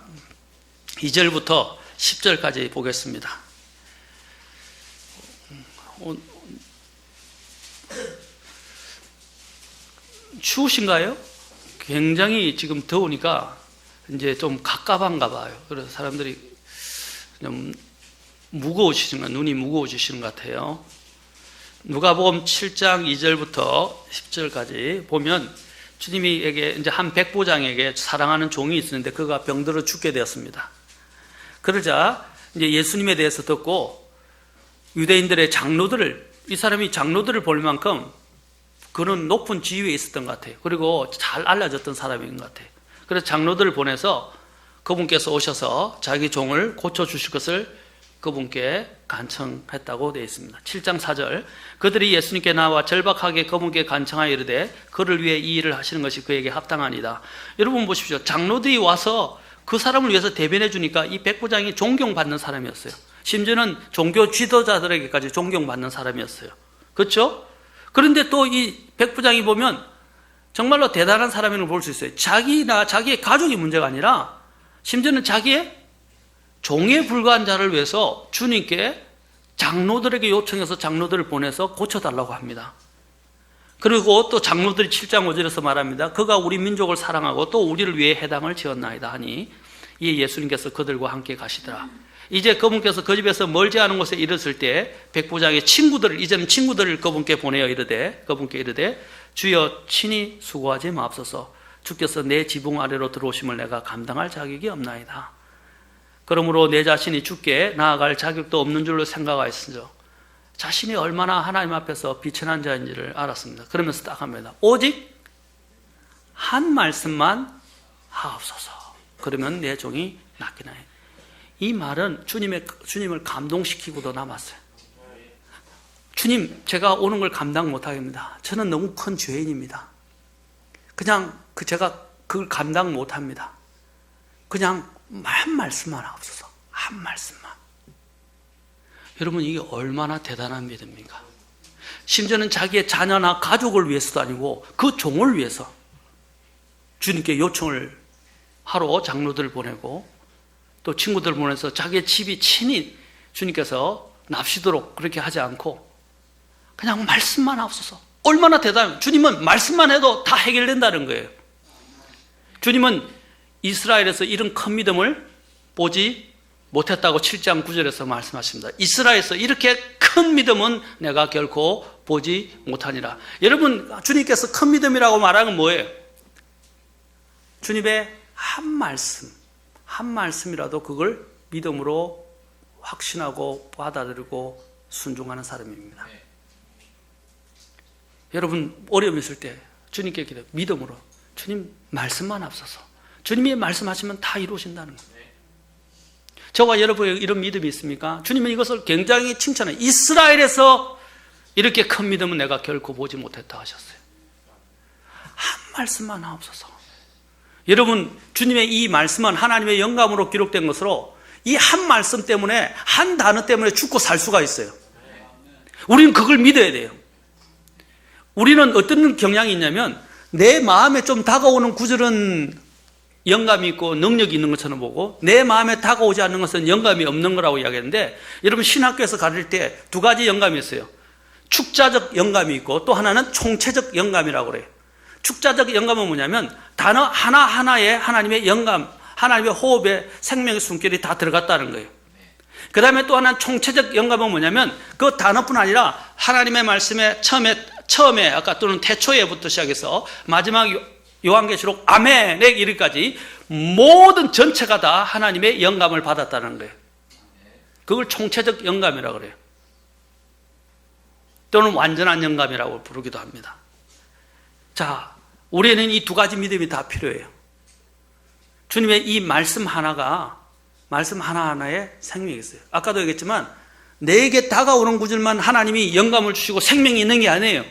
2절부터 10절까지 보겠습니다. 추우신가요? 굉장히 지금 더우니까 이제 좀 갑갑한가 봐요. 그래서 사람들이 좀 눈이 무거워지시는 것 같아요. 누가복음 7장 2절부터 10절까지 보면 주님이에게 이제 한 백부장에게 사랑하는 종이 있었는데 그가 병들어 죽게 되었습니다. 그러자 이제 예수님에 대해서 듣고 유대인들의 이 사람이 장로들을 볼 만큼 그는 높은 지위에 있었던 것 같아요. 그리고 잘 알려졌던 사람인 것 같아요. 그래서 장로들을 보내서 그분께서 오셔서 자기 종을 고쳐주실 것을 그분께 간청했다고 되어 있습니다. 7장 4절. 그들이 예수님께 나와 절박하게 그분께 간청하여 이르되 그를 위해 이 일을 하시는 것이 그에게 합당하니이다. 여러분 보십시오. 장로들이 와서 그 사람을 위해서 대변해 주니까 이 백부장이 존경받는 사람이었어요. 심지어는 종교 지도자들에게까지 존경받는 사람이었어요. 그렇죠? 그런데 또 이 백부장이 보면 정말로 대단한 사람임을 볼 수 있어요. 자기나 자기의 가족이 문제가 아니라 심지어는 자기의 종에 불과한 자를 위해서 주님께 장로들에게 요청해서 장로들을 보내서 고쳐달라고 합니다. 그리고 또 장로들이 7장 5절에서 말합니다. 그가 우리 민족을 사랑하고 또 우리를 위해 해당을 지었나이다 하니 이에 예수님께서 그들과 함께 가시더라. 이제 그분께서 그 집에서 멀지 않은 곳에 이르렀을 때 백부장의 친구들을, 이제는 친구들을 그분께 보내어 그분께 이르되 주여 친히 수고하지 마옵소서. 주께서 내 지붕 아래로 들어오심을 내가 감당할 자격이 없나이다. 그러므로 내 자신이 주께 나아갈 자격도 없는 줄로 생각하였으므로 자신이 얼마나 하나님 앞에서 비천한 자인지를 알았습니다. 그러면서 딱 합니다. 오직 한 말씀만 하옵소서. 그러면 내 종이 낫겠나요? 이 말은 주님을 감동시키고도 남았어요. 주님, 제가 오는 걸 감당 못하겠습니다. 저는 너무 큰 죄인입니다. 그냥 제가 그걸 감당 못합니다. 그냥 한 말씀만 하옵소서. 한 말씀만. 여러분, 이게 얼마나 대단한 믿음입니까? 심지어는 자기의 자녀나 가족을 위해서도 아니고 그 종을 위해서 주님께 요청을 하러 장로들을 보내고 또 친구들을 보내서 자기의 집이 친히 주님께서 납시도록 그렇게 하지 않고 그냥 말씀만 하옵소서. 얼마나 대단해요. 주님은 말씀만 해도 다 해결된다는 거예요. 주님은 이스라엘에서 이런 큰 믿음을 보지 못했다고 7장 9절에서 말씀하십니다. 이스라엘에서 이렇게 큰 믿음은 내가 결코 보지 못하니라. 여러분, 주님께서 큰 믿음이라고 말하는 건 뭐예요? 주님의 한 말씀이라도 그걸 믿음으로 확신하고 받아들이고 순종하는 사람입니다. 여러분, 어려움 있을 때 주님께 기도, 믿음으로 주님 말씀만 앞서서 주님이 말씀하시면 다 이루어진다는 거예요. 저와 여러분의 이런 믿음이 있습니까? 주님은 이것을 굉장히 칭찬해요. 이스라엘에서 이렇게 큰 믿음은 내가 결코 보지 못했다 하셨어요. 한 말씀만 하옵소서. 여러분, 주님의 이 말씀은 하나님의 영감으로 기록된 것으로 이 한 말씀 때문에, 한 단어 때문에 죽고 살 수가 있어요. 우리는 그걸 믿어야 돼요. 우리는 어떤 경향이 있냐면 내 마음에 좀 다가오는 구절은 영감이 있고 능력이 있는 것처럼 보고 내 마음에 다가오지 않는 것은 영감이 없는 거라고 이야기하는데, 여러분 신학교에서 가르칠 때 두 가지 영감이 있어요. 축자적 영감이 있고 또 하나는 총체적 영감이라고 그래요. 축자적 영감은 뭐냐면 단어 하나하나에 하나님의 영감, 하나님의 호흡에 생명의 숨결이 다 들어갔다는 거예요. 그 다음에 또 하나는 총체적 영감은 뭐냐면 그 단어뿐 아니라 하나님의 말씀에 처음에 아까 또는 태초에부터 시작해서 마지막 요한계시록 아멘에 이르기까지 모든 전체가 다 하나님의 영감을 받았다는 거예요. 그걸 총체적 영감이라고 그래요. 또는 완전한 영감이라고 부르기도 합니다. 자, 우리는 이 두 가지 믿음이 다 필요해요. 주님의 이 말씀 하나하나에 생명이 있어요. 아까도 얘기했지만 내게 다가오는 구절만 하나님이 영감을 주시고 생명이 있는 게 아니에요.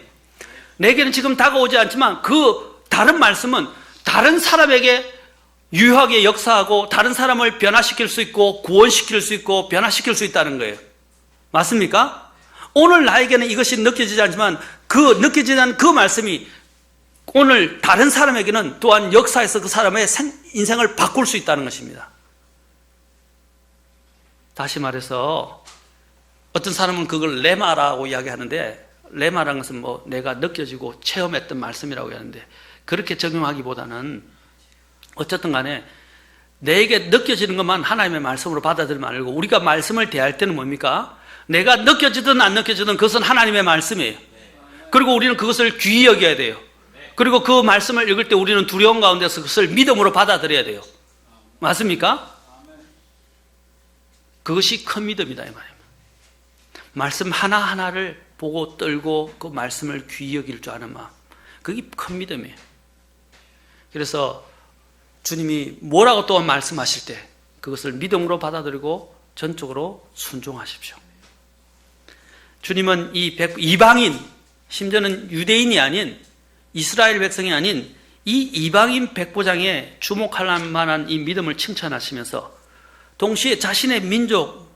내게는 지금 다가오지 않지만 그 다른 말씀은 다른 사람에게 유효하게 역사하고 다른 사람을 변화시킬 수 있고 구원시킬 수 있고 변화시킬 수 있다는 거예요. 맞습니까? 오늘 나에게는 이것이 느껴지지 않지만 그 느껴지지 않는 그 말씀이 오늘 다른 사람에게는 또한 역사에서 그 사람의 인생을 바꿀 수 있다는 것입니다. 다시 말해서 어떤 사람은 그걸 레마라고 이야기하는데, 레마라는 것은 뭐 내가 느껴지고 체험했던 말씀이라고 하는데, 그렇게 적용하기보다는 어쨌든 간에 내게 느껴지는 것만 하나님의 말씀으로 받아들이면 안 되고, 우리가 말씀을 대할 때는 뭡니까? 내가 느껴지든 안 느껴지든 그것은 하나님의 말씀이에요. 그리고 우리는 그것을 귀히 여겨야 돼요. 그리고 그 말씀을 읽을 때 우리는 두려움 가운데서 그것을 믿음으로 받아들여야 돼요. 맞습니까? 그것이 큰 믿음이다 이 말입니다. 말씀 하나하나를 보고 떨고 그 말씀을 귀히 여길 줄 아는 마음, 그게 큰 믿음이에요. 그래서 주님이 뭐라고 또 말씀하실 때 그것을 믿음으로 받아들이고 전적으로 순종하십시오. 주님은 이 이방인, 심지어는 유대인이 아닌 이스라엘 백성이 아닌 이 이방인 백부장에 주목할 만한 이 믿음을 칭찬하시면서 동시에 자신의 민족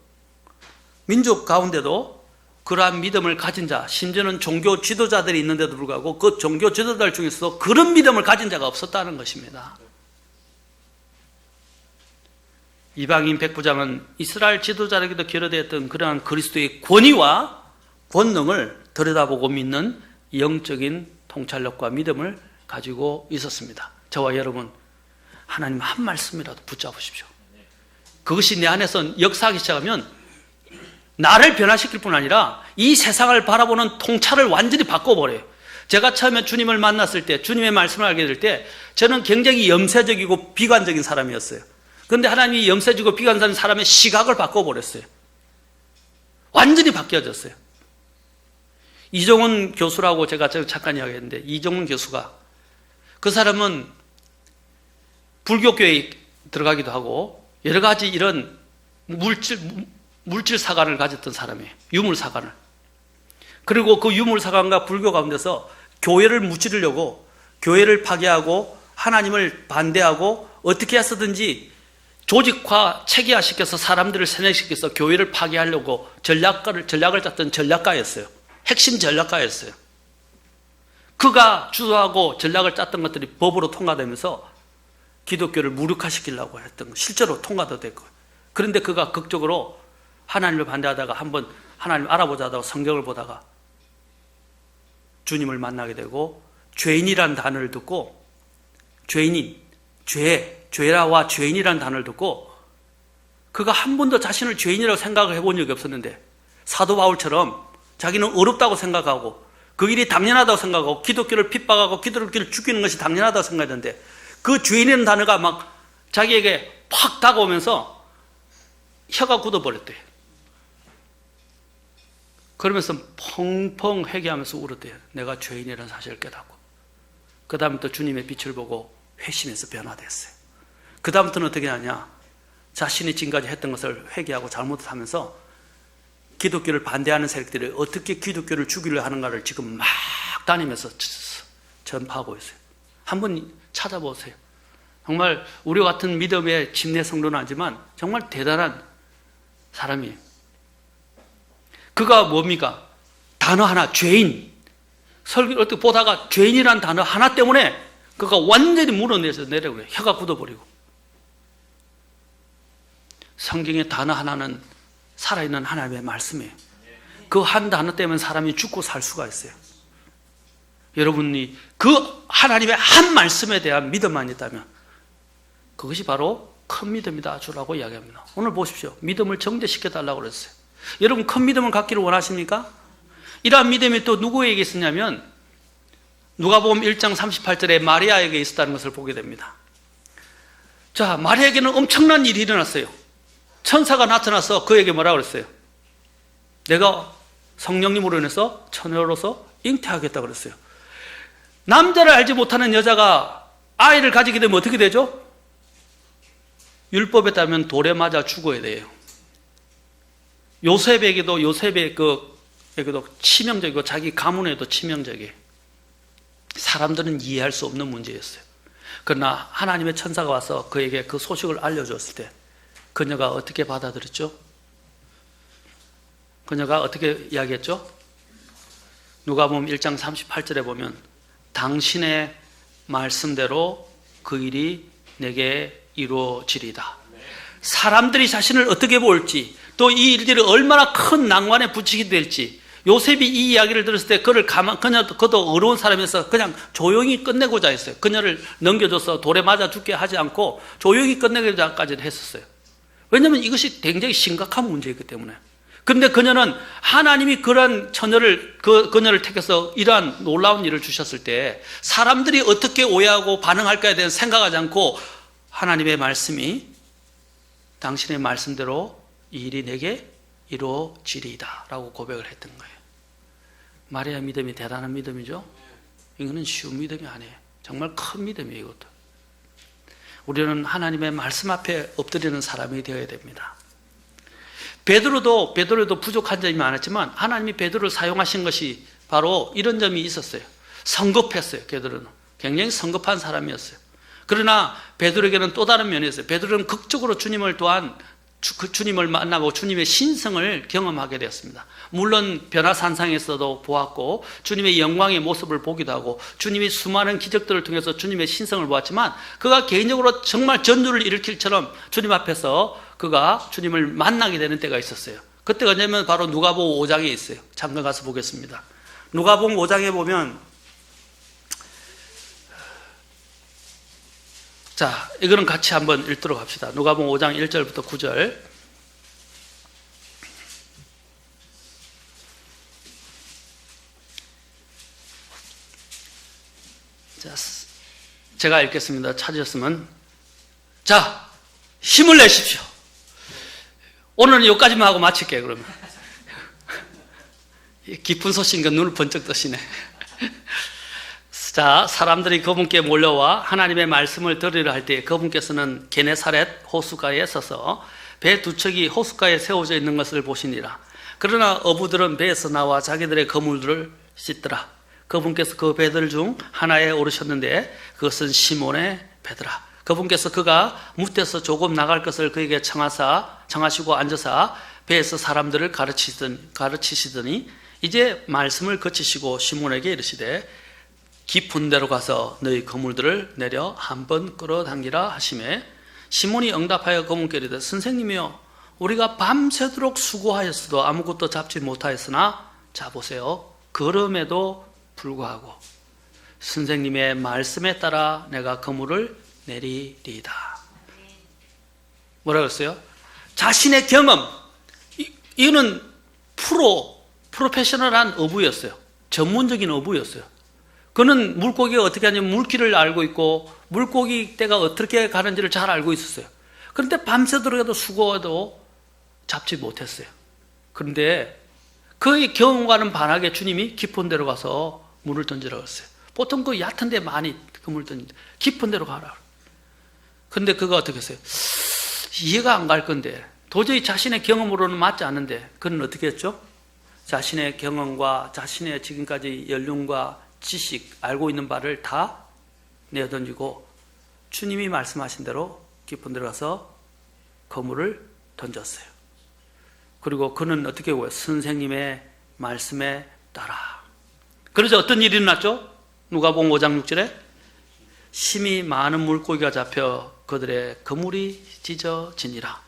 가운데도 그러한 믿음을 가진 자, 심지어는 종교 지도자들이 있는데도 불구하고 그 종교 지도자들 중에서도 그런 믿음을 가진 자가 없었다는 것입니다. 이방인 백부장은 이스라엘 지도자에게도 결여되었던 그러한 그리스도의 권위와 권능을 들여다보고 믿는 영적인 통찰력과 믿음을 가지고 있었습니다. 저와 여러분, 하나님 한 말씀이라도 붙잡으십시오. 그것이 내 안에서 역사하기 시작하면 나를 변화시킬 뿐 아니라 이 세상을 바라보는 통찰을 완전히 바꿔버려요. 제가 처음에 주님을 만났을 때, 주님의 말씀을 알게 될 때 저는 굉장히 염세적이고 비관적인 사람이었어요. 그런데 하나님이 염세적이고 비관적인 사람의 시각을 바꿔버렸어요. 완전히 바뀌어졌어요. 이종훈 교수라고 제가 잠깐 이야기했는데, 이종훈 교수가, 그 사람은 불교교회에 들어가기도 하고 여러 가지 이런 물질 사관을 가졌던 사람이에요. 유물 사관을. 그리고 그 유물 사관과 불교 가운데서 교회를 무찌르려고, 교회를 파괴하고 하나님을 반대하고 어떻게 해서든지 조직화, 체계화시켜서 사람들을 세뇌시켜서 교회를 파괴하려고 전략을 짰던 전략가였어요. 핵심 전략가였어요. 그가 주도하고 전략을 짰던 것들이 법으로 통과되면서 기독교를 무력화시키려고 했던 거, 실제로 통과도 됐고. 그런데 그가 극적으로 하나님을 반대하다가 한번 하나님을 알아보자 하다가 성경을 보다가 주님을 만나게 되고, 죄인이란 단어를 듣고, 죄라와 죄인이란 단어를 듣고, 그가 한 번도 자신을 죄인이라고 생각을 해본 적이 없었는데, 사도 바울처럼 자기는 어렵다고 생각하고 그 일이 당연하다고 생각하고 기독교를 핍박하고 기독교를 죽이는 것이 당연하다고 생각했는데, 그 죄인이라는 단어가 막 자기에게 팍 다가오면서 혀가 굳어버렸대요. 그러면서 펑펑 회개하면서 울었대요. 내가 죄인이라는 사실을 깨닫고. 그 다음부터 주님의 빛을 보고 회심해서 변화됐어요. 그 다음부터는 어떻게 하냐, 자신이 지금까지 했던 것을 회개하고 잘못하면서 기독교를 반대하는 세력들이 어떻게 기독교를 죽이려 하는가를 지금 막 다니면서 전파하고 있어요. 한번 찾아보세요. 정말 우리 같은 믿음의 침례 성도는 아니지만 정말 대단한 사람이에요. 그가 뭡니까? 단어 하나, 죄인. 설교 어떻게 보다가 죄인이라는 단어 하나 때문에 그가 완전히 물어내서 내려오고 혀가 굳어버리고. 성경의 단어 하나는 살아있는 하나님의 말씀이에요. 그 한 단어 때문에 사람이 죽고 살 수가 있어요. 여러분이 그 하나님의 한 말씀에 대한 믿음만 있다면 그것이 바로 큰 믿음이다 주라고 이야기합니다. 오늘 보십시오. 믿음을 정죄시켜달라고 그랬어요. 여러분 큰 믿음을 갖기를 원하십니까? 이러한 믿음이 또 누구에게 있었냐면 누가복음 1장 38절에 마리아에게 있었다는 것을 보게 됩니다. 자, 마리아에게는 엄청난 일이 일어났어요. 천사가 나타나서 그에게 뭐라고 그랬어요? 내가 성령님으로 인해서 처녀로서 잉태하겠다 그랬어요. 남자를 알지 못하는 여자가 아이를 가지게 되면 어떻게 되죠? 율법에 따르면 돌에 맞아 죽어야 돼요. 요셉에게도 치명적이고 자기 가문에도 치명적이에요. 사람들은 이해할 수 없는 문제였어요. 그러나 하나님의 천사가 와서 그에게 그 소식을 알려줬을 때 그녀가 어떻게 받아들였죠? 그녀가 어떻게 이야기했죠? 누가복음 1장 38절에 보면 당신의 말씀대로 그 일이 내게 이루어지리다. 사람들이 자신을 어떻게 볼지, 또 이 일들이 얼마나 큰 난관에 부치게 될지, 요셉이 이 이야기를 들었을 때 그도 어려운 사람이어서 그냥 조용히 끝내고자 했어요. 그녀를 넘겨줘서 돌에 맞아 죽게 하지 않고 조용히 끝내고자까지 했었어요. 왜냐하면 이것이 굉장히 심각한 문제이기 때문에. 그런데 그녀는 하나님이 그러한 그녀를 택해서 이러한 놀라운 일을 주셨을 때 사람들이 어떻게 오해하고 반응할까에 대한 생각하지 않고 하나님의 말씀이 당신의 말씀대로 이 일이 내게 이루어지리이다 라고 고백을 했던 거예요. 마리아 믿음이 대단한 믿음이죠. 이거는 쉬운 믿음이 아니에요. 정말 큰 믿음이에요. 이것도. 우리는 하나님의 말씀 앞에 엎드리는 사람이 되어야 됩니다. 베드로도 부족한 점이 많았지만 하나님이 베드로를 사용하신 것이 바로 이런 점이 있었어요. 성급했어요. 베드로는 굉장히 성급한 사람이었어요. 그러나 베드로에게는 또 다른 면이 있어요. 베드로는 극적으로 주님을 만나고 주님의 신성을 경험하게 되었습니다. 물론 변화산상에서도 보았고 주님의 영광의 모습을 보기도 하고 주님이 수많은 기적들을 통해서 주님의 신성을 보았지만 그가 개인적으로 정말 전율을 일으킬처럼 주님 앞에서 그가 주님을 만나게 되는 때가 있었어요. 그때가 뭐냐면 바로 누가복음 5장에 있어요. 잠깐 가서 보겠습니다. 누가복음 5장에 보면 자, 이거는 같이 한번 읽도록 합시다. 누가복음 5장 1절부터 9절. 자, 제가 읽겠습니다. 찾으셨으면. 자, 힘을 내십시오. 오늘은 여기까지만 하고 마칠게요, 그러면. 깊은 소식인가 눈을 번쩍 뜨시네. 자, 사람들이 그분께 몰려와 하나님의 말씀을 들으려 할 때 그분께서는 게네사렛 호숫가에 서서 배 두 척이 호숫가에 세워져 있는 것을 보시니라. 그러나 어부들은 배에서 나와 자기들의 그물들을 씻더라. 그분께서 그 배들 중 하나에 오르셨는데 그것은 시몬의 배더라. 그분께서 그가 무태서 조금 나갈 것을 그에게 청하시고 앉으사 배에서 사람들을 가르치시더니 이제 말씀을 거치시고 시몬에게 이르시되 깊은 데로 가서 너희 그물들을 내려 한번 끌어당기라 하시매 시몬이 응답하여 그분께 이르되 선생님이여 우리가 밤새도록 수고하였어도 아무것도 잡지 못하였으나 자 보세요 그럼에도 불구하고 선생님의 말씀에 따라 내가 그물을 내리리이다. 뭐라고 했어요? 자신의 경험. 이거는 프로페셔널한 어부였어요. 전문적인 어부였어요. 그는 물고기가 어떻게 하냐면 물길을 알고 있고 물고기 떼가 어떻게 가는지를 잘 알고 있었어요. 그런데 밤새도록 수고해도 잡지 못했어요. 그런데 그의 경험과는 반하게 주님이 깊은 데로 가서 물을 던지라고 했어요. 보통 그 얕은 데 많이 그물 던지는데 깊은 데로 가라. 근데 그가 어떻게 했어요? 이해가 안 갈 건데 도저히 자신의 경험으로는 맞지 않는데 그는 어떻게 했죠? 자신의 경험과 자신의 지금까지 연륜과 지식, 알고 있는 바를 다 내어던지고 주님이 말씀하신 대로 깊은 데로 가서 그물을 던졌어요. 그리고 그는 어떻게 보여요? 선생님의 말씀에 따라. 그래서 어떤 일이 일어났죠? 누가복음 5장 6절에 심히 많은 물고기가 잡혀 그들의 그물이 찢어지니라.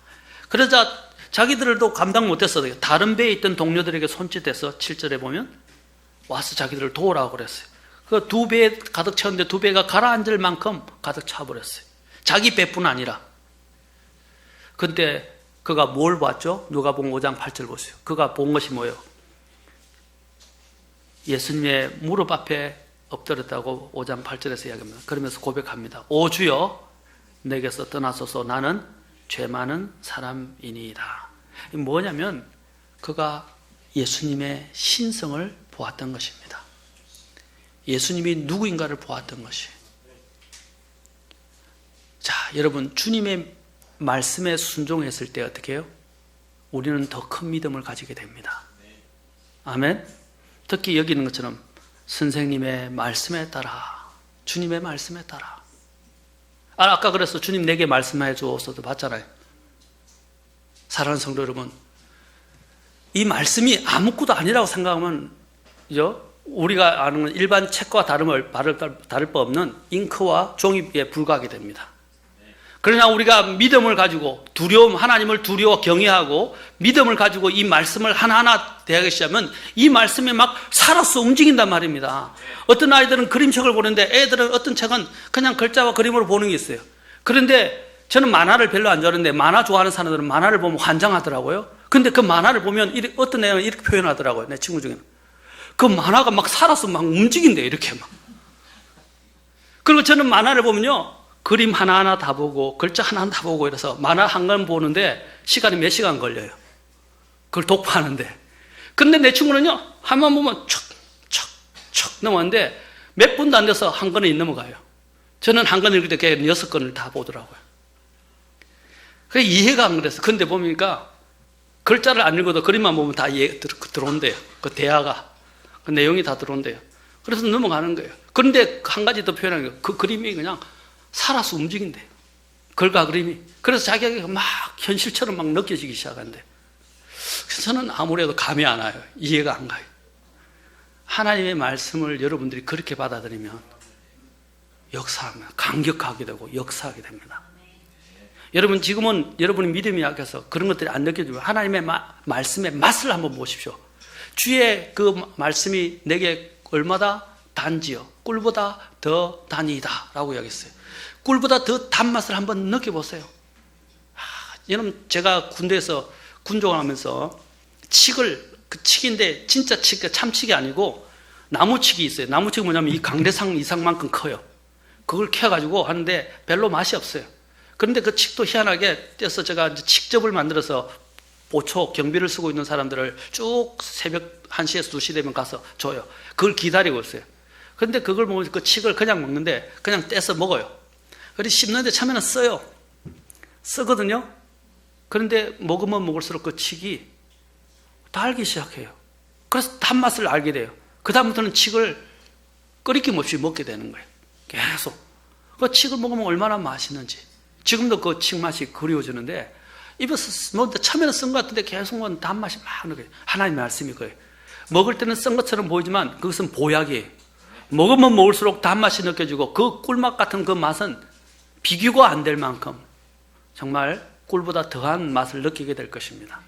그러자 자기들도 감당 못했어요. 다른 배에 있던 동료들에게 손짓해서 7절에 보면 와서 자기들을 도우라고 그랬어요. 그 두 배 가득 채웠는데 두 배가 가라앉을 만큼 가득 차버렸어요. 자기 배뿐 아니라. 근데 그가 뭘 봤죠? 누가복음 5장 8절 보세요. 그가 본 것이 뭐예요? 예수님의 무릎 앞에 엎드렸다고 5장 8절에서 이야기합니다. 그러면서 고백합니다. 오 주여 내게서 떠나소서 나는 죄 많은 사람이니이다. 뭐냐면 그가 예수님의 신성을 보았던 것입니다. 예수님이 누구인가를 보았던 것이. 자, 여러분 주님의 말씀에 순종했을 때 어떻게 해요? 우리는 더 큰 믿음을 가지게 됩니다. 아멘. 특히 여기 있는 것처럼 선생님의 말씀에 따라, 주님의 말씀에 따라. 아까 그래서 주님 내게 말씀해 주었어도 봤잖아요. 사랑하는 성도 여러분, 이 말씀이 아무것도 아니라고 생각하면 우리가 아는 일반 책과 다를 바 없는 잉크와 종이에 불과하게 됩니다. 그러나 우리가 믿음을 가지고 하나님을 두려워 경외하고 믿음을 가지고 이 말씀을 하나하나 대하기 시작하면 이 말씀이 막 살아서 움직인단 말입니다. 어떤 아이들은 그림책을 보는데 애들은 어떤 책은 그냥 글자와 그림으로 보는 게 있어요. 그런데 저는 만화를 별로 안 좋아하는데 만화 좋아하는 사람들은 만화를 보면 환장하더라고요. 근데 그 만화를 보면 어떤 애는 이렇게 표현하더라고요. 내 친구 중에는. 그 만화가 막 살아서 막 움직인대요. 이렇게 막. 그리고 저는 만화를 보면요. 그림 하나하나 다 보고 글자 하나하나 다 보고 이래서 만화 한 권 보는데 시간이 몇 시간 걸려요. 그걸 독파하는데. 근데 내 친구는요. 한 번 보면 척 넘어가는데 몇 분도 안 돼서 한 권에 넘어가요. 저는 한 권 읽을 때 6권을 다 보더라고요. 그게 이해가 안 그래서. 근데 보니까 글자를 안 읽어도 그림만 보면 다 이해 들어온대요. 그 대화가. 그 내용이 다 들어온대요. 그래서 넘어가는 거예요. 그런데 한 가지 더 표현한 게 그 그림이 그냥 살아서 움직인대요. 글과 그림이. 그래서 자기가 막 현실처럼 막 느껴지기 시작한대. 그래서 저는 아무래도 감이 안 와요. 이해가 안 가요. 하나님의 말씀을 여러분들이 그렇게 받아들이면 역사합니다. 감격하게 되고 역사하게 됩니다. 여러분 지금은 여러분의 믿음이 약해서 그런 것들이 안 느껴지면 하나님의 말씀의 맛을 한번 보십시오. 주의 그 말씀이 내게 얼마나 단지요 꿀보다 더 단이다 라고 이야기했어요. 꿀보다 더 단맛을 한번 느껴보세요. 여러분, 제가 군대에서 군종을 하면서 칡을, 칡인데 진짜 칡, 참칡이 아니고 나무칡이 있어요. 나무칡이 뭐냐면 이 강대상 이상만큼 커요. 그걸 캐가지고 하는데 별로 맛이 없어요. 그런데 그 칡도 희한하게 떼서 제가 이제 칡즙을 만들어서 보초, 경비를 쓰고 있는 사람들을 쭉 새벽 1시에서 2시 되면 가서 줘요. 그걸 기다리고 있어요. 그런데 그걸 먹으면 그 칡을 그냥 먹는데 그냥 떼서 먹어요. 그리고 씹는데 처음에는 써요. 쓰거든요. 그런데 먹으면 먹을수록 그 칡이 달기 시작해요. 그래서 단맛을 알게 돼요. 그 다음부터는 칡을 끓이김 없이 먹게 되는 거예요. 계속. 그 칡을 먹으면 얼마나 맛있는지. 지금도 그 칡 맛이 그리워지는데, 입에서 뭐 처음에는 쓴 것 같은데 계속 단맛이 막 나는 거예요. 하나님의 말씀이 그래요. 먹을 때는 쓴 것처럼 보이지만 그것은 보약이에요. 먹으면 먹을수록 단맛이 느껴지고 그 꿀맛 같은 그 맛은 비교가 안 될 만큼 정말 꿀보다 더한 맛을 느끼게 될 것입니다.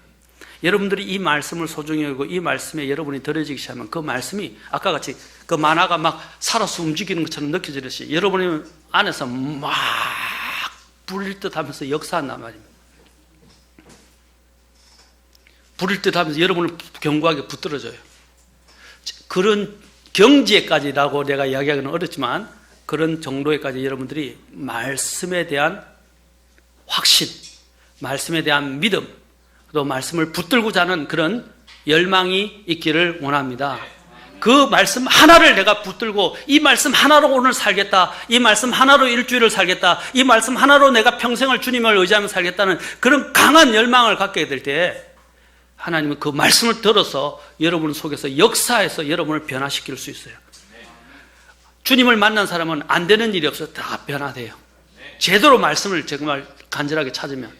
여러분들이 이 말씀을 소중히 여기고 이 말씀에 여러분이 들어지기 시작하면 그 말씀이 아까 같이 그 만화가 막 살아서 움직이는 것처럼 느껴지듯이 여러분의 안에서 막 불릴 듯 하면서 역사한단 말입니다. 불릴 듯 하면서 여러분을 견고하게 붙들어줘요. 그런 경지에까지라고 내가 이야기하기는 어렵지만 그런 정도에까지 여러분들이 말씀에 대한 확신, 말씀에 대한 믿음, 또 말씀을 붙들고자 하는 그런 열망이 있기를 원합니다. 그 말씀 하나를 내가 붙들고 이 말씀 하나로 오늘 살겠다, 이 말씀 하나로 일주일을 살겠다, 이 말씀 하나로 내가 평생을 주님을 의지하며 살겠다는 그런 강한 열망을 갖게 될 때 하나님은 그 말씀을 들어서 여러분 속에서 역사해서 여러분을 변화시킬 수 있어요. 주님을 만난 사람은 안 되는 일이 없어요. 다 변화돼요. 제대로 말씀을 정말 간절하게 찾으면.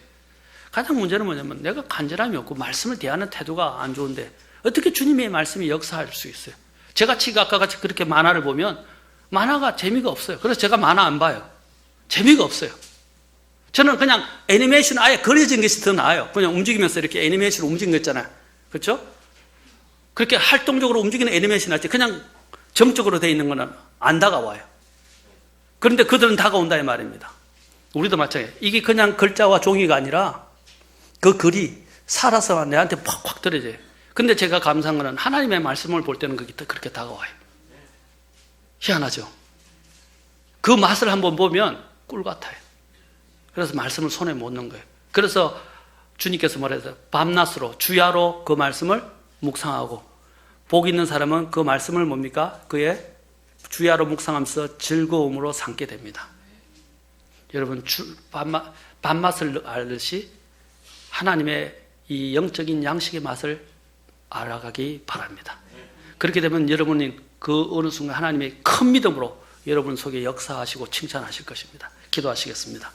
가장 문제는 뭐냐면 내가 간절함이 없고 말씀을 대하는 태도가 안 좋은데 어떻게 주님의 말씀이 역사할 수 있어요? 제가 아까 같이 그렇게 만화를 보면 만화가 재미가 없어요. 그래서 제가 만화 안 봐요. 재미가 없어요. 저는 그냥 애니메이션 아예 그려진 것이 더 나아요. 그냥 움직이면서 이렇게 애니메이션 움직인 거 있잖아요. 그렇죠? 그렇게 활동적으로 움직이는 애니메이션 할지 그냥 정적으로 되어 있는 거는 안 다가와요. 그런데 그들은 다가온다 이 말입니다. 우리도 마찬가지예요. 이게 그냥 글자와 종이가 아니라 그 글이 살아서 내한테 팍팍 떨어져요. 근데 제가 감사한 거는 하나님의 말씀을 볼 때는 그게 그렇게 다가와요. 희한하죠? 그 맛을 한번 보면 꿀 같아요. 그래서 말씀을 손에 못 넣은 거예요. 그래서 주님께서 뭐래서 밤낮으로 주야로 그 말씀을 묵상하고 복 있는 사람은 그 말씀을 뭡니까? 그의 주야로 묵상하면서 즐거움으로 삼게 됩니다. 여러분 밤맛을 알듯이 하나님의 이 영적인 양식의 맛을 알아가기 바랍니다. 그렇게 되면 여러분이 그 어느 순간 하나님의 큰 믿음으로 여러분 속에 역사하시고 칭찬하실 것입니다. 기도하시겠습니다.